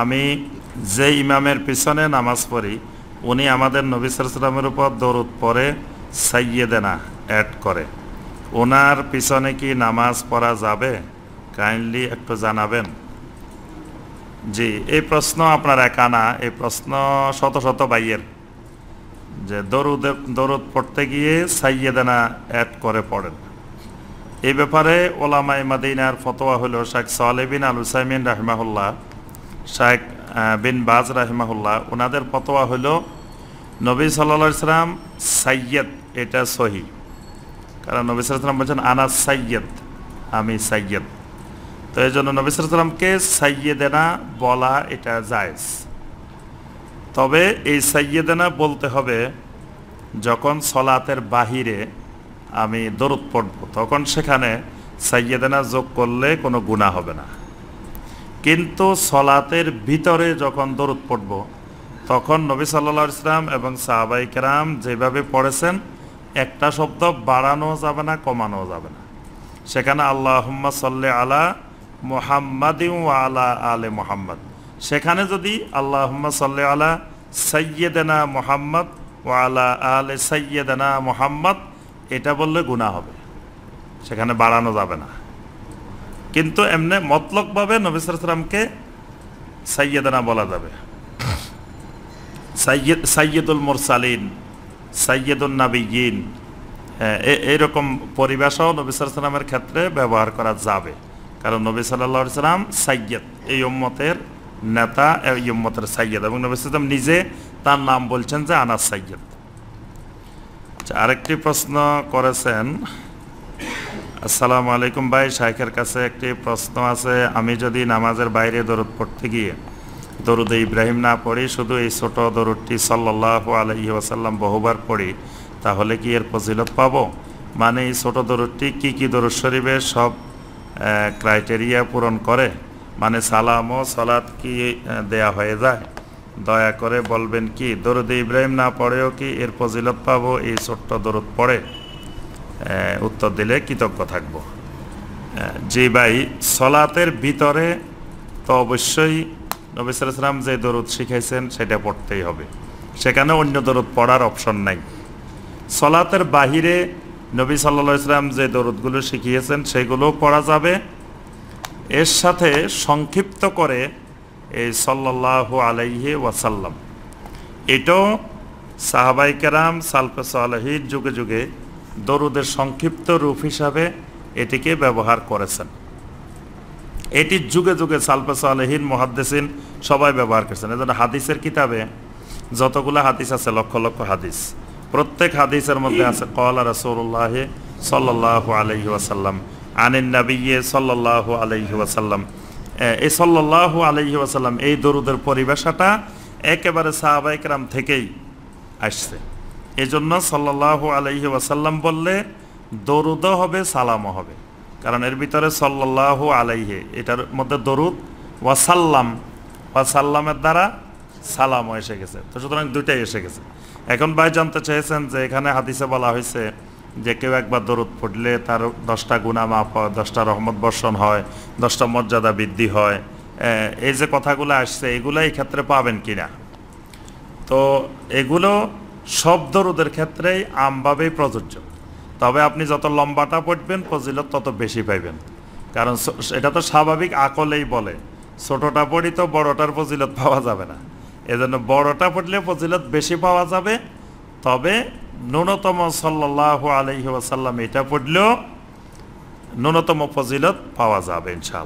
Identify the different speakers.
Speaker 1: আমি যে ইমামের পিছনে নামাজ পড়ি উনি আমাদের নবী সাল্লাল্লাহু আলাইহি ওয়াসাল্লামের উপর দরুদ পড়ে সাইয়্যিদানা অ্যাড করে, ওনার পিছনে কি নামাজ পড়া যাবে? কাইন্ডলি একটু জানাবেন। জি, এই প্রশ্ন আপনার একা না, এই প্রশ্ন শত শত ভাইয়ের, যে দরুদ পড়তে গিয়ে সাইয়্যিদানা অ্যাড করে পড়েন। এই ব্যাপারে ওলামায়ে মাদিনার ফতোয়া হলো শেখ সালেহ বিন আল উসাইমিন রাহিমাহুল্লাহ, শেখ বিন বাজ রাহিমাহুল্লাহ, ওনাদের ফতোয়া হলো নবী সাল্লাল্লাহু আলাইহি সাল্লাম সাইয়্যিদ, এটা সহি। কারণ নবী সাল্লাল্লাহু আলাইহি সাল্লাম বলেছেন আনা সাইয়্যিদ, আমি সাইয়্যিদ। তো এই জন্য নবী সাল্লাল্লাহু আলাইহি সাল্লামকে সাইয়্যিদানা বলা এটা জায়েজ। তবে এই সাইয়্যিদানা বলতে হবে যখন সলাতের বাহিরে আমি দরুদ পড়ব, তখন সেখানে সাইয়্যিদানা যোগ করলে কোনো গুনাহ হবে না। কিন্তু সলাতের ভিতরে যখন দরুদ পড়ব তখন নবী সাল্লাল্লাহু আলাইহি ওয়াসাল্লাম এবং সাহাবায়ে কেরাম যেভাবে পড়েছেন একটা শব্দ বাড়ানো যাবে না, কমানো যাবে না। সেখানে আল্লাহুম্মা সাল্লি আলা মুহাম্মাদিন ওয়া আলা আলি মুহাম্মাদ, সেখানে যদি আল্লাহুম্মা সাল্লি আলা সাইয়্যিদানা মুহাম্মদ ওয়া আলা আলি সাইয়্যিদানা মুহাম্মদ এটা বললে গুনাহ হবে, সেখানে বাড়ানো যাবে না। কিন্তু এমনি মতলকভাবে নবী সাল্লাল্লাহু আলাইহি ওয়াসাল্লামকে সাইয়্যিদানা বলা যাবে। সাইয়্যিদুল মুরসালিন, সাইয়্যিদুন নাবিয়্যিন, এইরকম পরিভাষাও নবী সাল্লাল্লাহু আলাইহি ওয়াসাল্লামের ক্ষেত্রে ব্যবহার করা যাবে। কারণ নবী সাল্লাল্লাহু আলাইহি ওয়াসাল্লাম সাইয়্যিদ, এই উম্মতের নেতা, এই উম্মতের সাইয়্যিদ, এবং নবী সাল্লাল্লাহু আলাইহি ওয়াসাল্লাম নিজে তার নাম বলছেন যে আনা সাইয়্যিদ। আরেকটি প্রশ্ন করেছেন, আসসালামু আলাইকুম ভাই, শাইখের কাছে একটি প্রশ্ন আছে। আমি যদি নামাজের বাইরে দরুদ পড়তে গিয়ে দরুদে ইব্রাহিম না পড়ি, শুধু এই ছোট দরুদটি সাল্লাল্লাহু আলাইহি ওয়াসাল্লাম বহুবার পড়ি, তাহলে কি এর ফজিলত পাবো? মানে এই ছোট দরুদটি কি দরুদ শরীফের সব ক্রাইটেরিয়া পূরণ করে? মানে সালাম ও সালাত কি দেয়া হয়ে যায়? দয়া করে বলবেন কি দরুদে ইব্রাহিম না পড়েও কি এর ফজিলত পাবো এই ছোট্ট দরুদ পড়ে? উত্তর দিলে কৃতজ্ঞ থাকব। জি ভাই, সলাতের ভিতরে তো অবশ্যই নবী সাল্লাল্লাহু আলাইহি ওয়াসাল্লাম যে দরুদ শিখাইছেন সেটা পড়তেই হবে, সেখানে অন্য দরুদ পড়ার অপশন নাই। সলাতের বাহিরে নবী সাল্লাল্লাহু আলাইহি ওয়াসাল্লাম যে দরুদগুলো শিখিয়েছেন সেগুলো পড়া যাবে। এর সাথে সংক্ষিপ্ত করে এই সাল্লাল্লাহু আলাইহি ওয়াসাল্লাম, এটাও সাহাবায়ে কেরাম সালফে সালেহিন যুগে যুগে দরুদের সংক্ষিপ্ত রূপ হিসাবে এটিকে ব্যবহার করেছেন। এটি যুগে যুগে সালফে সালেহিন মুহাদ্দিসিন সবাই ব্যবহার করেছেন। এজন্য হাদিসের কিতাবে যতগুলো হাদিস আছে, লক্ষ লক্ষ হাদিস, প্রত্যেক হাদিসের মধ্যে আছে ক্বালা রাসূলুল্লাহ সাল্লাল্লাহু আলাইহি ওয়াসাল্লাম আনিন নবিয়্যি সাল্লাল্লাহু আলাইহি ওয়াসাল্লাম। এই সাল্লাল্লাহু আলাইহি ওয়াসাল্লাম এই দরুদের পরিভাষাটা একেবারে সাহাবায়ে কেরাম থেকেই আসছে। এজন্য সাল্লাল্লাহু আলাইহি ওয়াসাল্লাম বললে দরুদও হবে, সালামও হবে। কারণ এর ভিতরে সাল্লাল্লাহু আলাইহি, এটার মধ্যে দরুদ, ওয়াসাল্লাম, ওয়াসাল্লামের দ্বারা সালামও এসে গেছে। তো সুতরাং দুইটাই এসে গেছে। এখন ভাই জানতে চেয়েছেন যে এখানে হাদিসে বলা হয়েছে যে কেউ একবার দরুদ পড়লে তার 10টা গুনাহ মাফ হয়, 10টা রহমত বর্ষণ হয়, 10টা মর্যাদা বৃদ্ধি হয়। এই যে কথাগুলো আসছে এগুলো এই ক্ষেত্রে পাবেন কিনা? তো এগুলো সব দরুদের ক্ষেত্রেই আমভাবেই প্রযোজ্য। তবে আপনি যত লম্বাটা পড়বেন ফজিলত তত বেশি পাইবেন। কারণ এটা তো স্বাভাবিক আকলেই বলে, ছোটটা পড়ি তো বড়টার ফজিলত পাওয়া যাবে না। এজন্য বড়টা পড়লে ফজিলত বেশি পাওয়া যাবে। তবে ন্যূনতম সাল্লাল্লাহু আলাইহি ওয়াসাল্লাম এটা পড়লেও ন্যূনতম ফজিলত পাওয়া যাবে ইনশাআল্লাহ।